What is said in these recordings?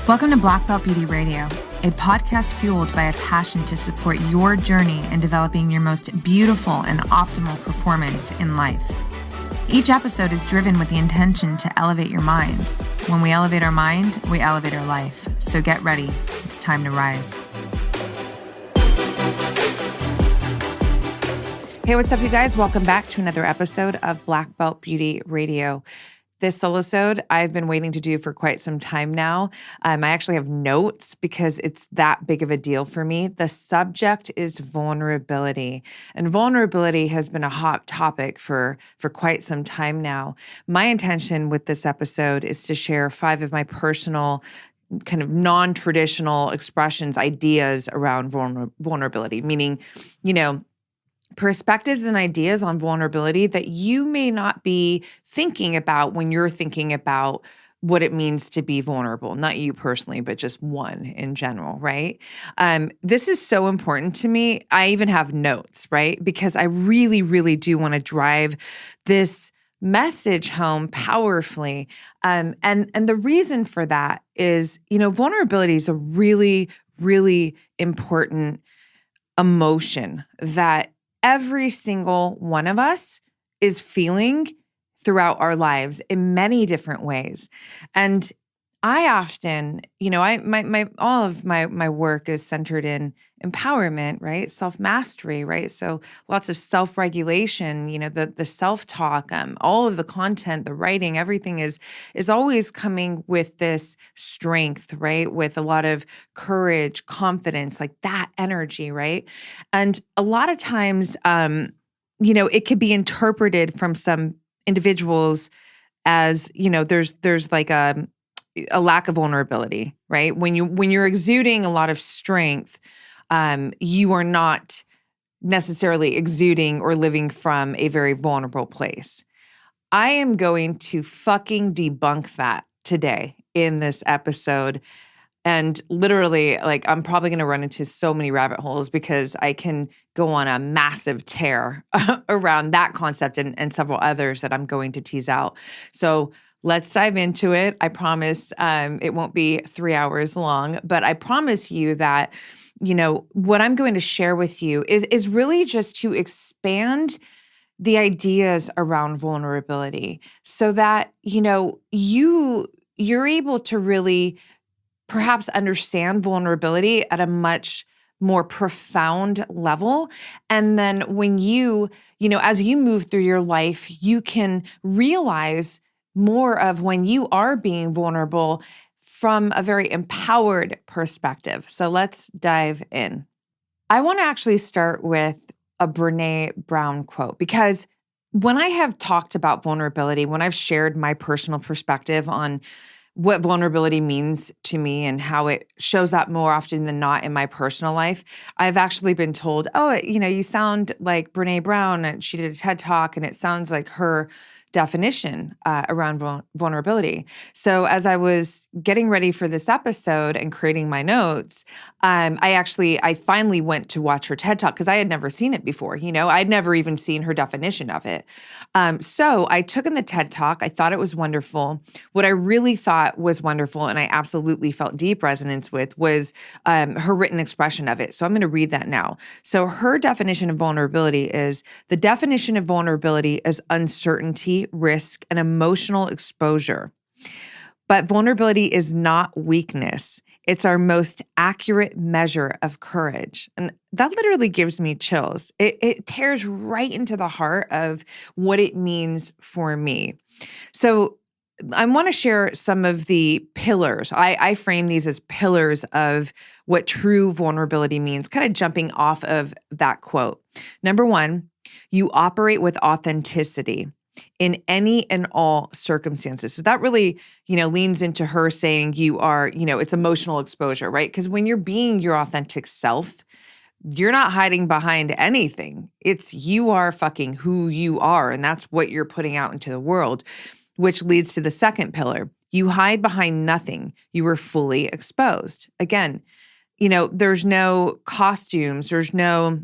Welcome to Black Belt Beauty Radio, a podcast fueled by a passion to support your journey in developing your most beautiful and optimal performance in life. Each episode is driven with the intention to elevate your mind. When we elevate our mind, we elevate our life. So get ready. It's time to rise. Hey, what's up, you guys? Welcome back to another episode of Black Belt Beauty Radio. This Solosode I've been waiting to do for quite some time now. I actually have notes because it's that big of a deal for me. The subject is vulnerability, and vulnerability has been a hot topic for quite some time now. My intention with this episode is to share 5 of my personal kind of non-traditional expressions, ideas around vulnerability, meaning, perspectives and ideas on vulnerability that you may not be thinking about when you're thinking about what it means to be vulnerable. Not you personally, but just one in general, right? This is so important to me. I even have notes, right? Because I really, really do want to drive this message home powerfully. And the reason for that is, vulnerability is a really, really important emotion that every single one of us is feeling throughout our lives in many different ways. And I often, all of my work is centered in empowerment, right? Self-mastery, right? So lots of self-regulation, the self-talk, all of the content, the writing, everything is always coming with this strength, right? With a lot of courage, confidence, like that energy, right? And a lot of times, it could be interpreted from some individuals as, there's like a lack of vulnerability, right? When you're exuding a lot of strength, you are not necessarily exuding or living from a very vulnerable place. I am going to fucking debunk that today in this episode. And literally, I'm probably going to run into so many rabbit holes because I can go on a massive tear around that concept and several others that I'm going to tease out. So let's dive into it. I promise it won't be 3 hours long, but I promise you that, what I'm going to share with you is really just to expand the ideas around vulnerability so that, you're able to really perhaps understand vulnerability at a much more profound level. And then when as you move through your life, you can realize more of when you are being vulnerable from a very empowered perspective. So let's dive in. I want to actually start with a Brene Brown quote, because when I have talked about vulnerability, when I've shared my personal perspective on what vulnerability means to me and how it shows up more often than not in my personal life, I've actually been told, you sound like Brene Brown, and she did a TED Talk, and it sounds like her definition around vulnerability. So as I was getting ready for this episode and creating my notes, I finally went to watch her TED Talk because I had never seen it before. I'd never even seen her definition of it. So I took in the TED Talk. I thought it was wonderful. What I really thought was wonderful, and I absolutely felt deep resonance with, was her written expression of it. So I'm going to read that now. So her definition of vulnerability is: the definition of vulnerability is uncertainty, risk, and emotional exposure. But vulnerability is not weakness. It's our most accurate measure of courage. And that literally gives me chills. It tears right into the heart of what it means for me. So I want to share some of the pillars. I frame these as pillars of what true vulnerability means, kind of jumping off of that quote. Number 1, you operate with authenticity in any and all circumstances. So that really, leans into her saying you are, it's emotional exposure, right? Because when you're being your authentic self, you're not hiding behind anything. It's you are fucking who you are, and that's what you're putting out into the world, which leads to the second pillar. You hide behind nothing. You are fully exposed. Again, there's no costumes, there's no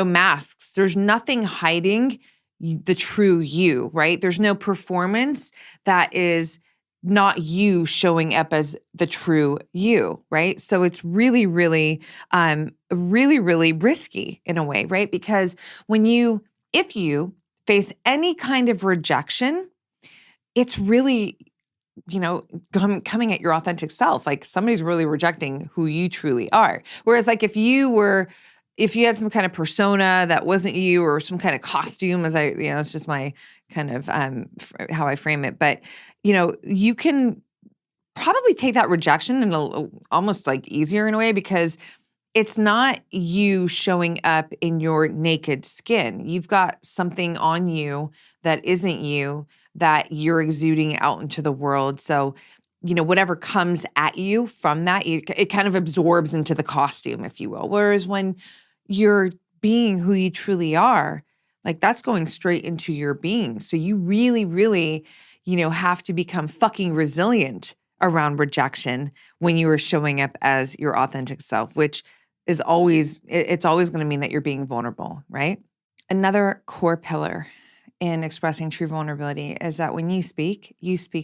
masks. There's nothing hiding the true you, right? There's no performance that is not you showing up as the true you, right? So it's really, really, really, really risky in a way, right? Because if you face any kind of rejection, it's really, coming at your authentic self. Like somebody's really rejecting who you truly are. Whereas like if you had some kind of persona that wasn't you, or some kind of costume, it's just my kind of how I frame it. But, you can probably take that rejection and almost like easier in a way, because it's not you showing up in your naked skin. You've got something on you that isn't you, that you're exuding out into the world. So, whatever comes at you from that, it kind of absorbs into the costume, if you will. Whereas when you're being who you truly are, like that's going straight into your being. So you really, really, have to become fucking resilient around rejection when you are showing up as your authentic self, which is it's always going to mean that you're being vulnerable, right? Another core pillar in expressing true vulnerability is that when you speak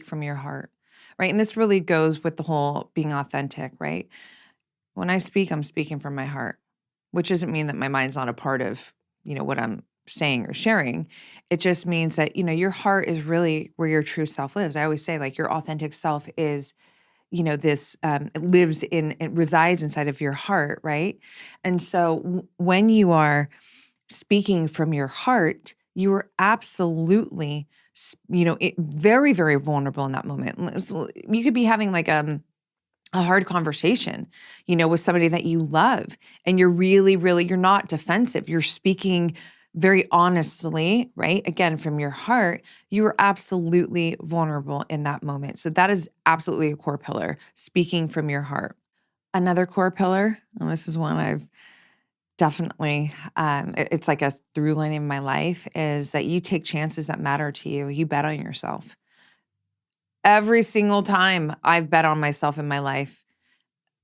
from your heart, right? And this really goes with the whole being authentic, right? When I speak, I'm speaking from my heart, which doesn't mean that my mind's not a part of, what I'm saying or sharing. It just means that, your heart is really where your true self lives. I always say like your authentic self is, this it resides inside of your heart, right? And so when you are speaking from your heart, you are absolutely, very, very vulnerable in that moment. So you could be having like a hard conversation, with somebody that you love, and you're really, really, you're not defensive. You're speaking very honestly, right? Again, from your heart, you are absolutely vulnerable in that moment. So that is absolutely a core pillar, speaking from your heart. Another core pillar, and this is one I've definitely, it's like a through line in my life, is that you take chances that matter to you. You bet on yourself. Every single time I've bet on myself in my life,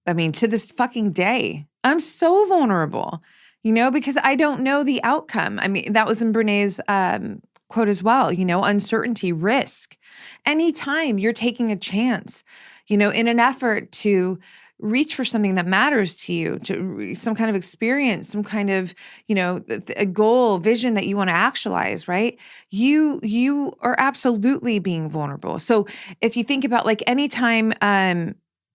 I mean, to this fucking day, I'm so vulnerable, because I don't know the outcome. I mean, that was in Brene's quote as well, uncertainty, risk. Anytime you're taking a chance, in an effort to reach for something that matters to you, some kind of experience, some kind of, a goal, vision that you want to actualize, right? You are absolutely being vulnerable. So if you think about like anytime,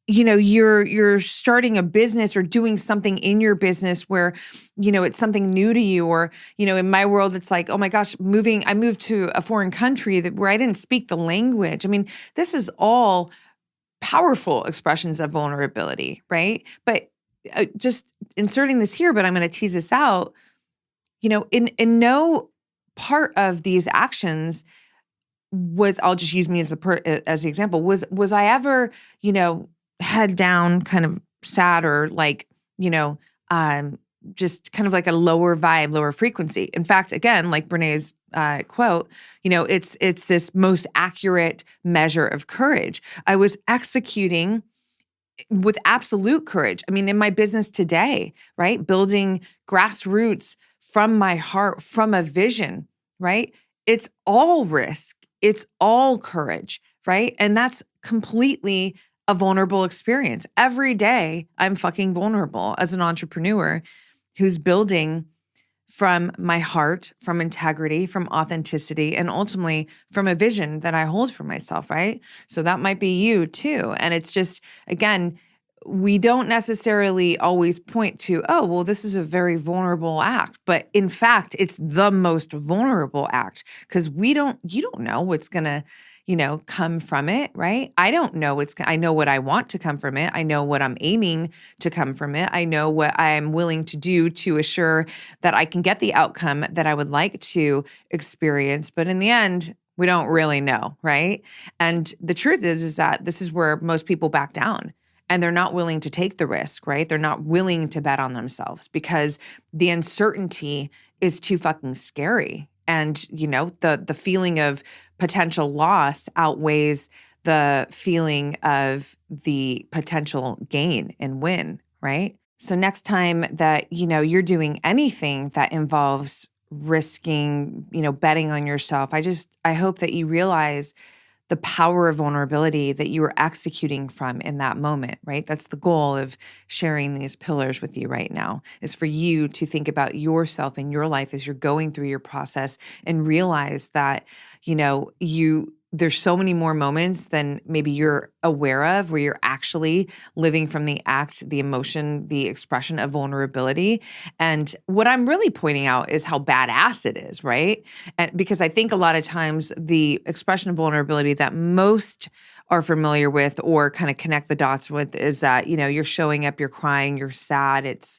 you're starting a business or doing something in your business where, it's something new to you, or, in my world, it's like, oh my gosh, I moved to a foreign country where I didn't speak the language. I mean, this is all powerful expressions of vulnerability, right? But just inserting this here, but I'm going to tease this out, in no part of these actions I'll just use me as the example, was I ever, head down, kind of sad, or like, just kind of like a lower vibe, lower frequency. In fact, again, like Brene's quote, it's this most accurate measure of courage. I was executing with absolute courage. I mean, in my business today, right? Building grassroots from my heart, from a vision, right? It's all risk. It's all courage, right? And that's completely a vulnerable experience. Every day, I'm fucking vulnerable as an entrepreneur who's building from my heart, from integrity, from authenticity, and ultimately from a vision that I hold for myself, right? So that might be you too. And it's just, again, we don't necessarily always point to, oh, well, this is a very vulnerable act. But in fact, it's the most vulnerable act, because you don't know what's going to, come from it, right? I don't know I know what I want to come from it. I know what I'm aiming to come from it. I know what I'm willing to do to assure that I can get the outcome that I would like to experience. But in the end, we don't really know, right? And the truth is that this is where most people back down. And they're not willing to take the risk, right? They're not willing to bet on themselves because the uncertainty is too fucking scary. And, the feeling of potential loss outweighs the feeling of the potential gain and win, right? So next time that, you're doing anything that involves risking, betting on yourself, I hope that you realize the power of vulnerability that you are executing from in that moment, right? That's the goal of sharing these pillars with you right now, is for you to think about yourself and your life as you're going through your process and realize that, there's so many more moments than maybe you're aware of where you're actually living from the act, the emotion, the expression of vulnerability. And what I'm really pointing out is how badass it is, right? And because I think a lot of times the expression of vulnerability that most are familiar with or kind of connect the dots with is that, you're showing up, you're crying, you're sad. It's,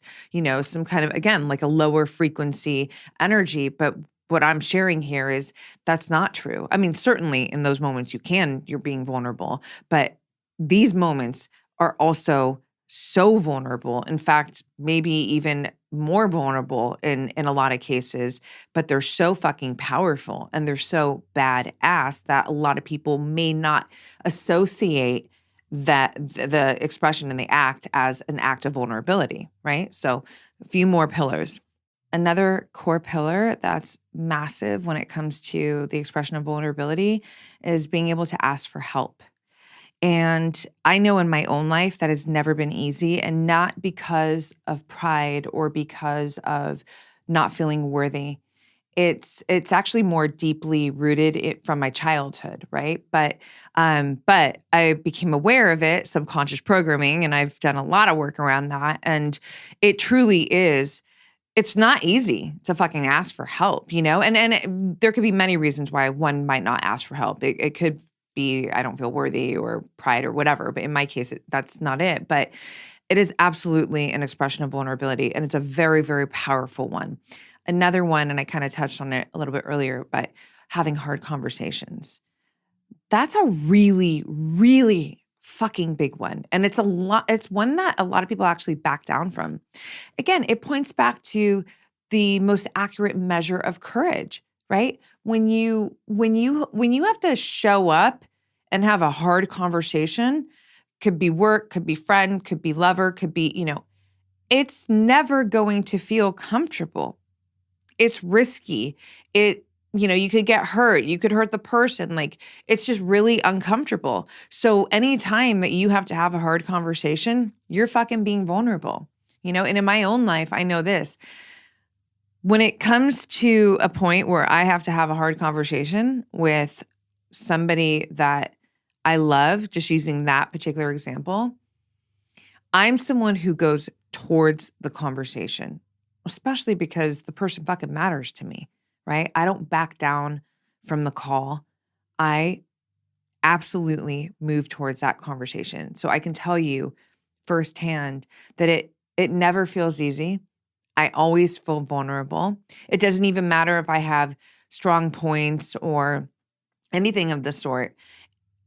some kind of, again, like a lower frequency energy. But what I'm sharing here is that's not true. I mean, certainly in those moments you're being vulnerable, but these moments are also so vulnerable. In fact, maybe even more vulnerable in a lot of cases, but they're so fucking powerful and they're so badass that a lot of people may not associate that the expression and the act as an act of vulnerability, right? So a few more pillars. Another core pillar that's massive when it comes to the expression of vulnerability is being able to ask for help. And I know in my own life that has never been easy, and not because of pride or because of not feeling worthy. It's actually more deeply rooted from my childhood, right? But I became aware of it, subconscious programming, and I've done a lot of work around that. And it truly is. It's not easy to fucking ask for help, there could be many reasons why one might not ask for help. It could be, I don't feel worthy or pride or whatever. But in my case, that's not it. But it is absolutely an expression of vulnerability. And it's a very, very powerful one. Another one, and I kind of touched on it a little bit earlier, but having hard conversations. That's a really, really fucking big one. And it's one that a lot of people actually back down from. Again, it points back to the most accurate measure of courage, right? When you have to show up and have a hard conversation, could be work, could be friend, could be lover, could be, it's never going to feel comfortable. It's risky. You could get hurt. You could hurt the person. Like, it's just really uncomfortable. So anytime that you have to have a hard conversation, you're fucking being vulnerable, And in my own life, I know this. When it comes to a point where I have to have a hard conversation with somebody that I love, just using that particular example, I'm someone who goes towards the conversation, especially because the person fucking matters to me, right? I don't back down from the call. I absolutely move towards that conversation. So I can tell you firsthand that it never feels easy. I always feel vulnerable. It doesn't even matter if I have strong points or anything of the sort.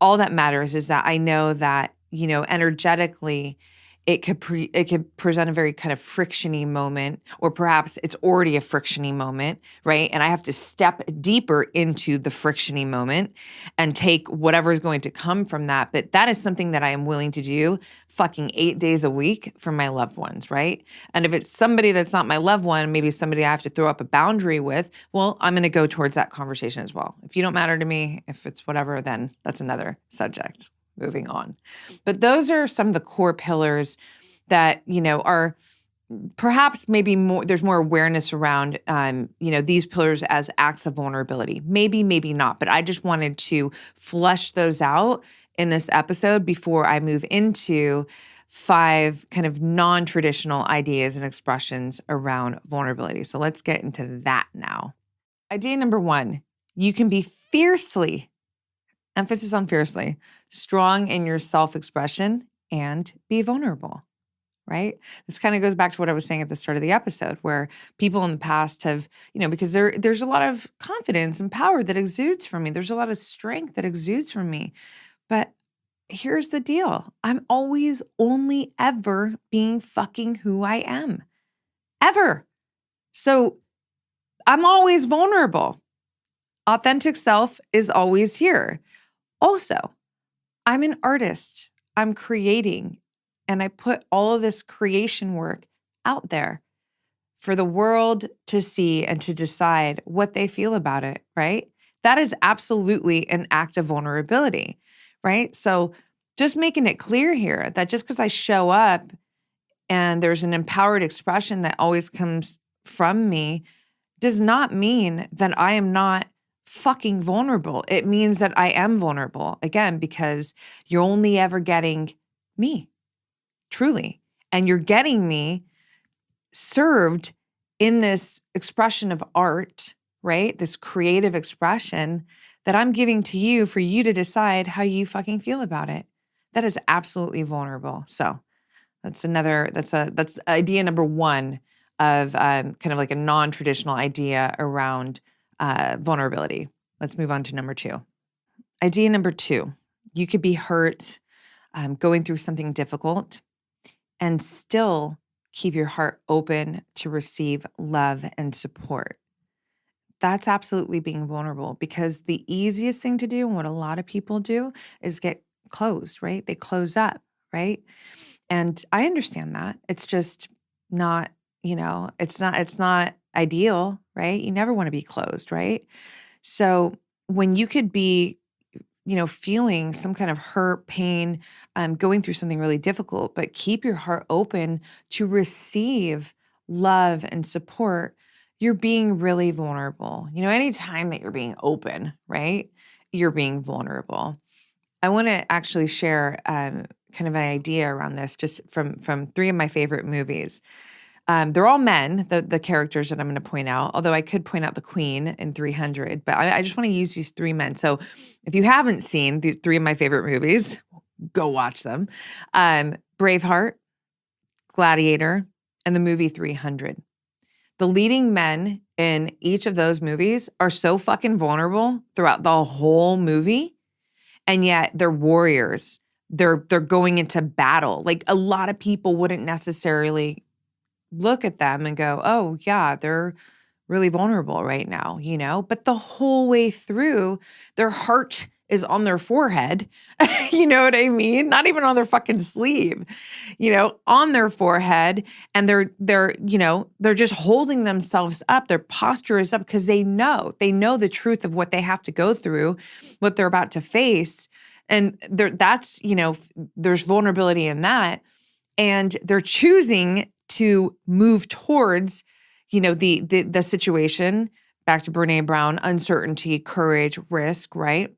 All that matters is that I know that, energetically, it could present a very kind of frictiony moment, or perhaps it's already a frictiony moment, right? And I have to step deeper into the frictiony moment and take whatever is going to come from that. But that is something that I am willing to do fucking 8 days a week for my loved ones, right? And if it's somebody that's not my loved one, maybe somebody I have to throw up a boundary with, well, I'm going to go towards that conversation as well. If you don't matter to me, if it's whatever, then that's another subject. Moving on. But those are some of the core pillars that, are perhaps maybe more, there's more awareness around, these pillars as acts of vulnerability. Maybe not. But I just wanted to flesh those out in this episode before I move into 5 kind of non-traditional ideas and expressions around vulnerability. So let's get into that now. Idea number 1, you can be fiercely, emphasis on fiercely, strong in your self-expression and be vulnerable, right? This kind of goes back to what I was saying at the start of the episode, where people in the past have, because there's a lot of confidence and power that exudes from me. There's a lot of strength that exudes from me. But here's the deal. I'm always only ever being fucking who I am. Ever. So I'm always vulnerable. Authentic self is always here. Also, I'm an artist. I'm creating, and I put all of this creation work out there for the world to see and to decide what they feel about it, right? That is absolutely an act of vulnerability, right? So just making it clear here that just because I show up and there's an empowered expression that always comes from me does not mean that I am not fucking vulnerable. It means that I am vulnerable, again, because you're only ever getting me, truly. And you're getting me served in this expression of art, right? This creative expression that I'm giving to you for you to decide how you fucking feel about it. That is absolutely vulnerable. So that's idea number one of kind of like a non-traditional idea around vulnerability. Let's move on to number two. Idea number two, you could be hurt, going through something difficult, and still keep your heart open to receive love and support. That's absolutely being vulnerable, because the easiest thing to do, and what a lot of people do, is get closed, right? They close up, right? And I understand that. It's just not, it's not ideal, right? You never want to be closed, right? So when you could be, feeling some kind of hurt, pain, going through something really difficult, but keep your heart open to receive love and support, you're being really vulnerable. Anytime that you're being open, right? You're being vulnerable. I want to actually share kind of an idea around this, just from three of my favorite movies. They're all men, the characters that I'm going to point out, although I could point out the Queen in 300, but I just want to use these three men. So if you haven't seen the three of my favorite movies, go watch them. Braveheart, Gladiator, and the movie 300. The leading men in each of those movies are so fucking vulnerable throughout the whole movie. And yet they're warriors. They're going into battle. Like, a lot of people wouldn't necessarily look at them and go, oh yeah, they're really vulnerable right now, But the whole way through, their heart is on their forehead. You know what I mean? Not even on their fucking sleeve, on their forehead. And they're just holding themselves up. Their posture is up because they know the truth of what they have to go through, what they're about to face. And there's vulnerability in that. And they're choosing to move towards, the situation, back to Brene Brown, uncertainty, courage, risk, right?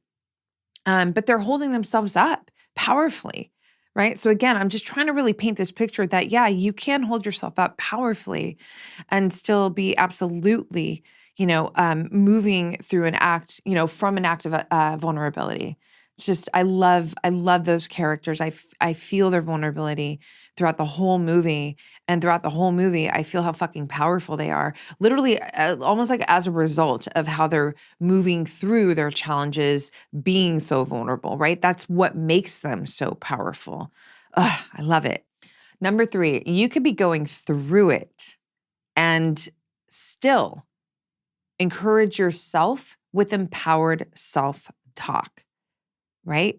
But they're holding themselves up powerfully, right? So again, I'm just trying to really paint this picture that, yeah, you can hold yourself up powerfully and still be absolutely, moving through an act, from an act of vulnerability. It's just, I love those characters. I feel their vulnerability throughout the whole movie. And throughout the whole movie, I feel how fucking powerful they are. Literally, almost like as a result of how they're moving through their challenges, being so vulnerable, right? That's what makes them so powerful. Ugh, I love it. Number three, you could be going through it and still encourage yourself with empowered self-talk, right?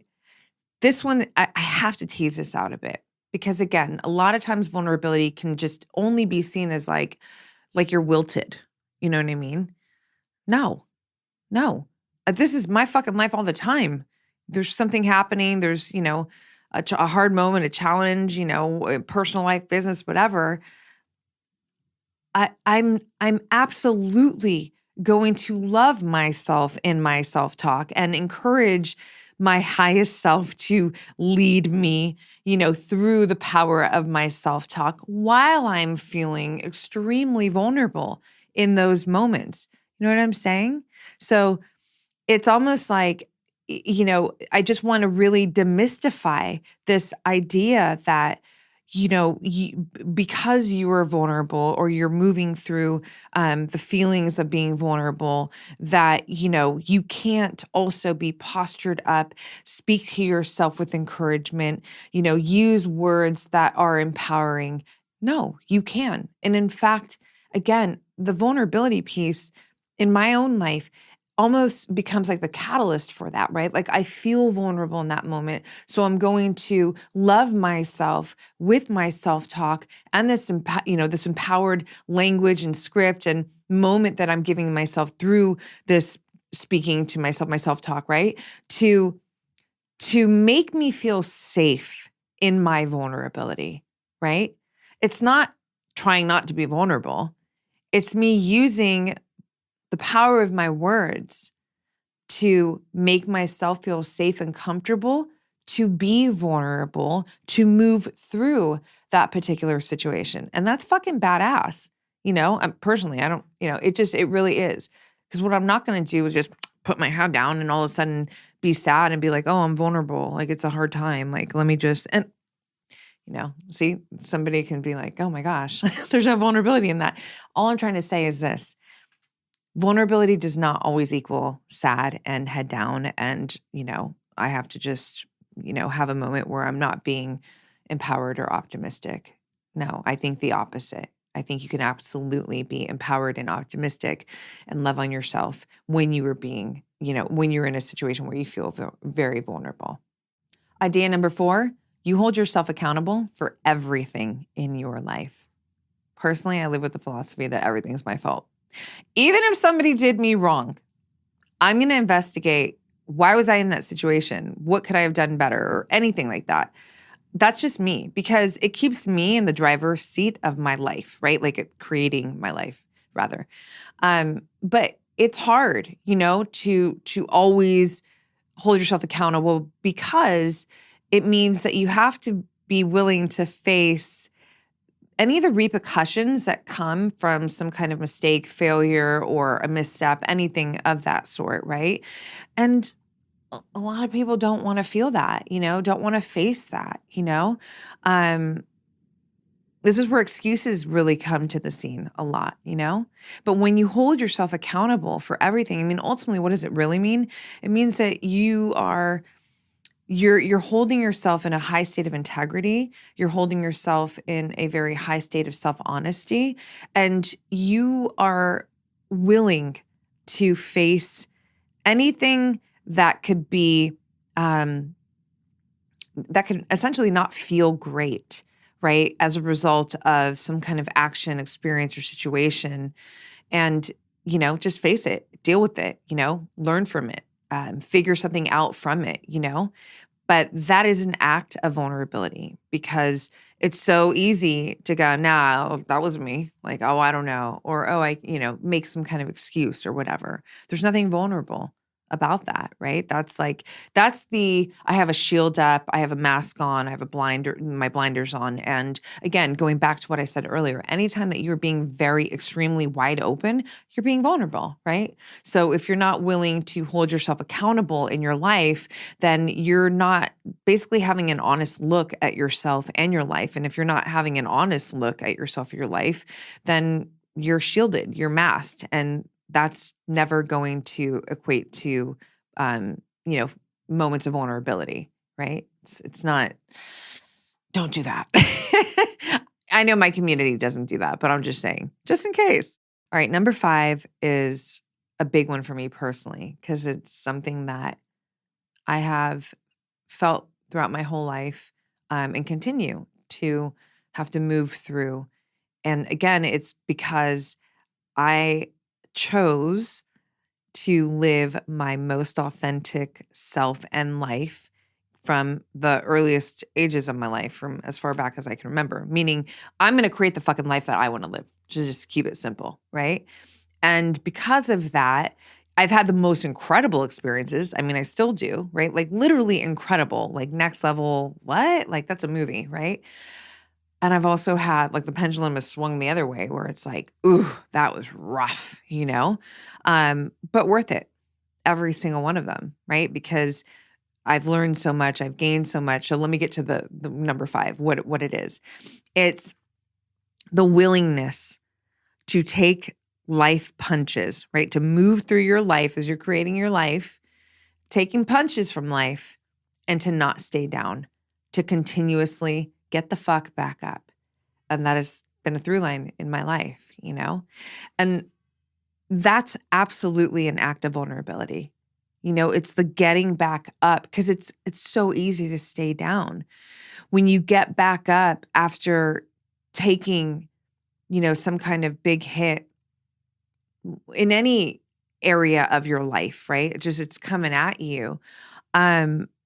This one, I have to tease this out a bit, because again, a lot of times vulnerability can just only be seen as like you're wilted. You know what I mean? No. This is my fucking life all the time. There's something happening. There's, a hard moment, a challenge, personal life, business, whatever. I'm absolutely going to love myself in my self-talk and encourage my highest self to lead me, through the power of my self-talk while I'm feeling extremely vulnerable in those moments. You know what I'm saying? So it's almost like, I just want to really demystify this idea that, because you are vulnerable, or you're moving through the feelings of being vulnerable, that, you can't also be postured up, speak to yourself with encouragement, use words that are empowering. No, you can. And in fact, again, the vulnerability piece in my own life almost becomes like the catalyst for that, right? Like, I feel vulnerable in that moment. So I'm going to love myself with my self-talk and this empowered language and script and moment that I'm giving myself through this speaking to myself, my self-talk, right? To make me feel safe in my vulnerability, right? It's not trying not to be vulnerable. It's me using the power of my words to make myself feel safe and comfortable, to be vulnerable, to move through that particular situation. And that's fucking badass. Personally, I don't, it really is. Because what I'm not going to do is just put my head down and all of a sudden be sad and be like, oh, I'm vulnerable. Like, it's a hard time. Like, let me just, and see, somebody can be like, oh my gosh, there's no vulnerability in that. All I'm trying to say is this: vulnerability does not always equal sad and head down. And, I have to just, have a moment where I'm not being empowered or optimistic. No, I think the opposite. I think you can absolutely be empowered and optimistic and love on yourself when you are being, when you're in a situation where you feel very vulnerable. Idea number 4, you hold yourself accountable for everything in your life. Personally, I live with the philosophy that everything's my fault. Even if somebody did me wrong, I'm going to investigate, why was I in that situation? What could I have done better, or anything like that? That's just me, because it keeps me in the driver's seat of my life, right? Like creating my life, rather. But it's hard, to always hold yourself accountable, because it means that you have to be willing to face any of the repercussions that come from some kind of mistake, failure, or a misstep, anything of that sort, right? And a lot of people don't want to feel that, don't want to face that, This is where excuses really come to the scene a lot, But when you hold yourself accountable for everything, I mean, ultimately, what does it really mean? It means that you're holding yourself in a high state of integrity. You're holding yourself in a very high state of self-honesty, and you are willing to face anything that could be, that could essentially not feel great, right? As a result of some kind of action, experience, or situation. And, just face it, deal with it, learn from it, figure something out from it, But that is an act of vulnerability, because it's so easy to go, nah, that wasn't me. Like, oh, I don't know. Or, oh, make some kind of excuse or whatever. There's nothing vulnerable about that, right? I have a shield up, I have a mask on, I have my blinders on. And again, going back to what I said earlier, anytime that you're being very extremely wide open, you're being vulnerable, right? So if you're not willing to hold yourself accountable in your life, then you're not basically having an honest look at yourself and your life. And if you're not having an honest look at yourself or your life, then you're shielded, you're masked, and that's never going to equate to, moments of vulnerability, right? It's not, don't do that. I know my community doesn't do that, but I'm just saying, just in case. All right, number 5 is a big one for me personally, because it's something that I have felt throughout my whole life, and continue to have to move through. And again, it's because I chose to live my most authentic self and life from the earliest ages of my life, from as far back as I can remember. Meaning, I'm going to create the fucking life that I want to live, to just keep it simple, right? And because of that, I've had the most incredible experiences. I mean, I still do, right? Like literally incredible, like next level, what? Like that's a movie, right? And I've also had, like, the pendulum has swung the other way, where it's like, ooh, that was rough, but worth it, every single one of them, right? Because I've learned so much, I've gained so much. So let me get to the number 5, what it is. It's the willingness to take life punches, right? To move through your life as you're creating your life, taking punches from life, and to not stay down, to continuously get the fuck back up. And that has been a through line in my life, And that's absolutely an act of vulnerability. It's the getting back up, because it's so easy to stay down. When you get back up after taking, some kind of big hit in any area of your life, right? It's coming at you.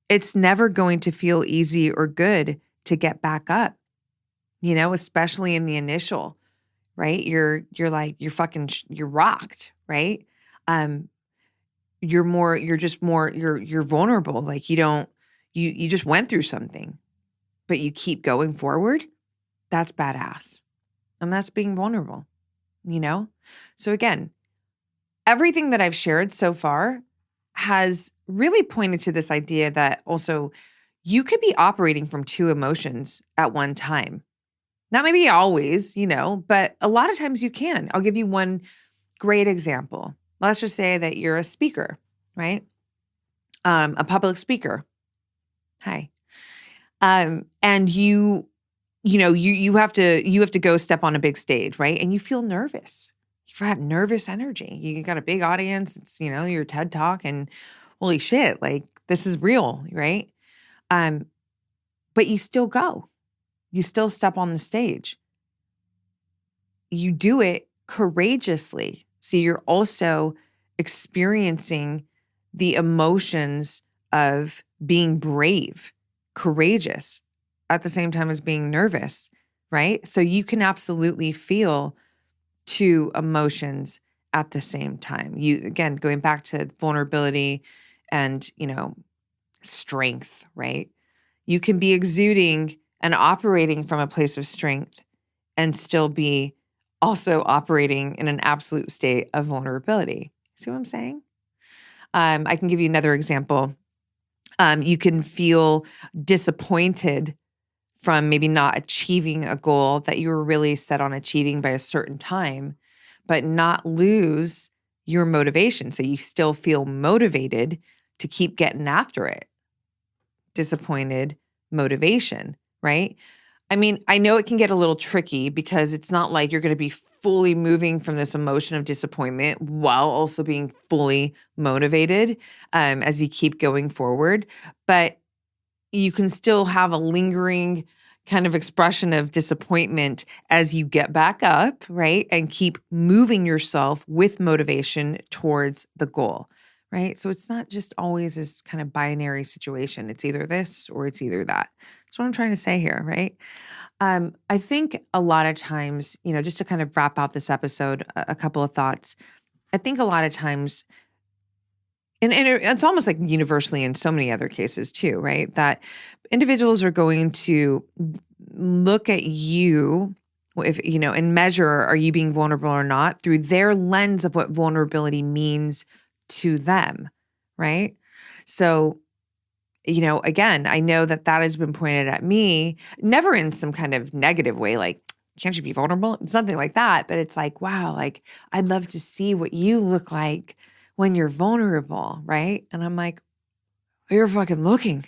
It's never going to feel easy or good to get back up, especially in the initial, right? You're like, you're rocked, right? Um, you're vulnerable. Like you just went through something, but you keep going forward. That's badass. And that's being vulnerable, So again, everything that I've shared so far has really pointed to this idea that also you could be operating from two emotions at one time. Not maybe always, but a lot of times you can. I'll give you one great example. Let's just say that you're a speaker, right? A public speaker. Hi. And you have to go step on a big stage, right? And you feel nervous. You've got nervous energy. You got a big audience. It's, your TED Talk, and holy shit, like this is real, right? But you still go. You still step on the stage. You do it courageously. So you're also experiencing the emotions of being brave, courageous, at the same time as being nervous, right? So you can absolutely feel two emotions at the same time. Again, going back to vulnerability and, strength, right? You can be exuding and operating from a place of strength and still be also operating in an absolute state of vulnerability. See what I'm saying? I can give you another example. You can feel disappointed from maybe not achieving a goal that you were really set on achieving by a certain time, but not lose your motivation. So you still feel motivated to keep getting after it. Disappointed motivation, right? I mean, I know it can get a little tricky because it's not like you're going to be fully moving from this emotion of disappointment while also being fully motivated as you keep going forward. But you can still have a lingering kind of expression of disappointment as you get back up, right? And keep moving yourself with motivation towards the goal, right? So it's not just always this kind of binary situation. It's either this or it's either that. That's what I'm trying to say here, right? I think a lot of times, just to kind of wrap out this episode, a couple of thoughts. I think a lot of times, and it's almost like universally in so many other cases too, right? That individuals are going to look at you, if and measure, are you being vulnerable or not, through their lens of what vulnerability means to them, right? So, again, I know that has been pointed at me, never in some kind of negative way, like, can't you be vulnerable? It's nothing like that. But it's like, wow, like, I'd love to see what you look like when you're vulnerable, right? And I'm like, you're fucking looking.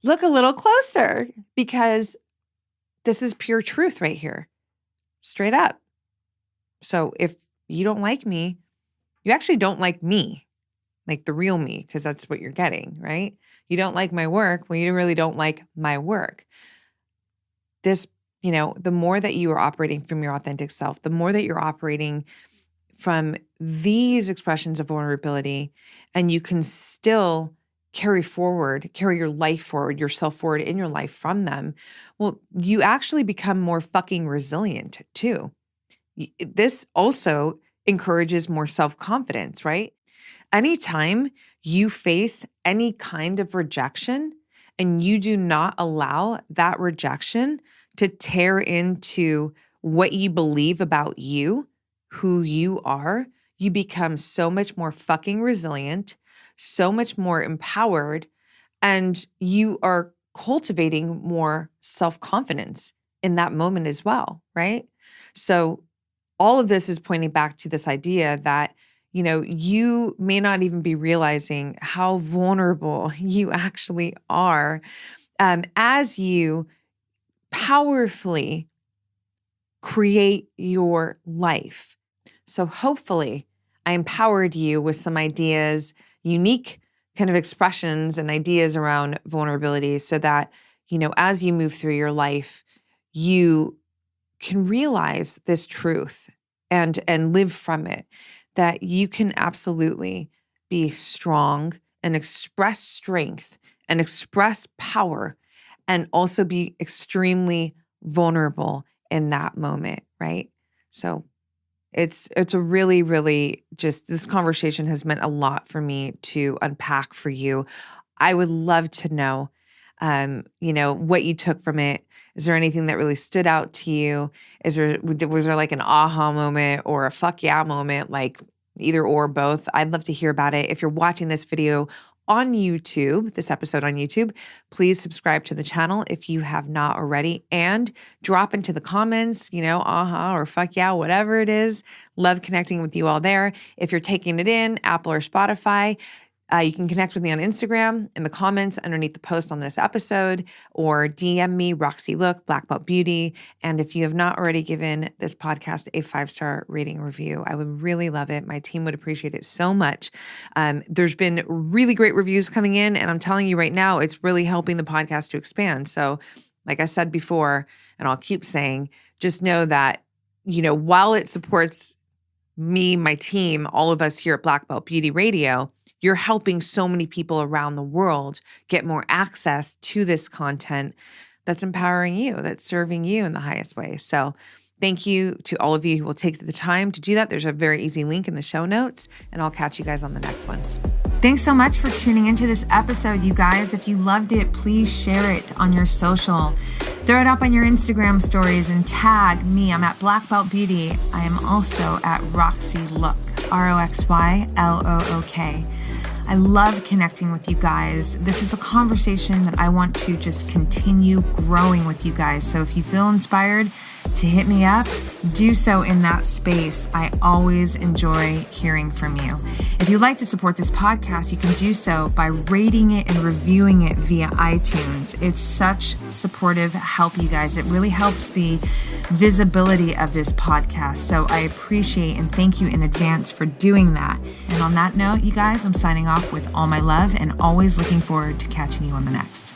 Look a little closer, because this is pure truth right here, straight up. So if you don't like me, you actually don't like me, like the real me, because that's what you're getting, right? You don't like my work. Well, you really don't like my work. This, the more that you are operating from your authentic self, the more that you're operating from these expressions of vulnerability, and you can still carry your life forward, yourself forward in your life from them, well, you actually become more fucking resilient too. This also encourages more self-confidence, right? Anytime you face any kind of rejection and you do not allow that rejection to tear into what you believe about you, who you are, you become so much more fucking resilient, so much more empowered, and you are cultivating more self-confidence in that moment as well, right? So all of this is pointing back to this idea that, you may not even be realizing how vulnerable you actually are as you powerfully create your life. So hopefully I empowered you with some ideas, unique kind of expressions and ideas around vulnerability, so that, as you move through your life, you can realize this truth and live from it, that you can absolutely be strong and express strength and express power and also be extremely vulnerable in that moment, right? So it's a really, really just this conversation has meant a lot for me to unpack for you. I would love to know, what you took from it. Is there anything that really stood out to you? Was there like an aha moment or a fuck yeah moment, like either or both? I'd love to hear about it. If you're watching this video on YouTube, this episode on YouTube, please subscribe to the channel if you have not already and drop into the comments, aha or fuck yeah, whatever it is. Love connecting with you all there. If you're taking it in, Apple or Spotify, you can connect with me on Instagram in the comments underneath the post on this episode or DM me, Roxy Look, Black Belt Beauty. And if you have not already given this podcast a 5-star rating review, I would really love it. My team would appreciate it so much. There's been really great reviews coming in, and I'm telling you right now, it's really helping the podcast to expand. So like I said before, and I'll keep saying, just know that, while it supports me, my team, all of us here at Black Belt Beauty Radio, you're helping so many people around the world get more access to this content that's empowering you, that's serving you in the highest way. So thank you to all of you who will take the time to do that. There's a very easy link in the show notes, and I'll catch you guys on the next one. Thanks so much for tuning into this episode, you guys. If you loved it, please share it on your social. Throw it up on your Instagram stories and tag me. I'm at Black Belt Beauty. I am also at Roxy Look, RoxyLook. I love connecting with you guys. This is a conversation that I want to just continue growing with you guys. So if you feel inspired to hit me up, do so in that space. I always enjoy hearing from you. If you'd like to support this podcast, you can do so by rating it and reviewing it via iTunes. It's such supportive help, you guys. It really helps the visibility of this podcast. So I appreciate and thank you in advance for doing that. And on that note, you guys, I'm signing off with all my love and always looking forward to catching you on the next.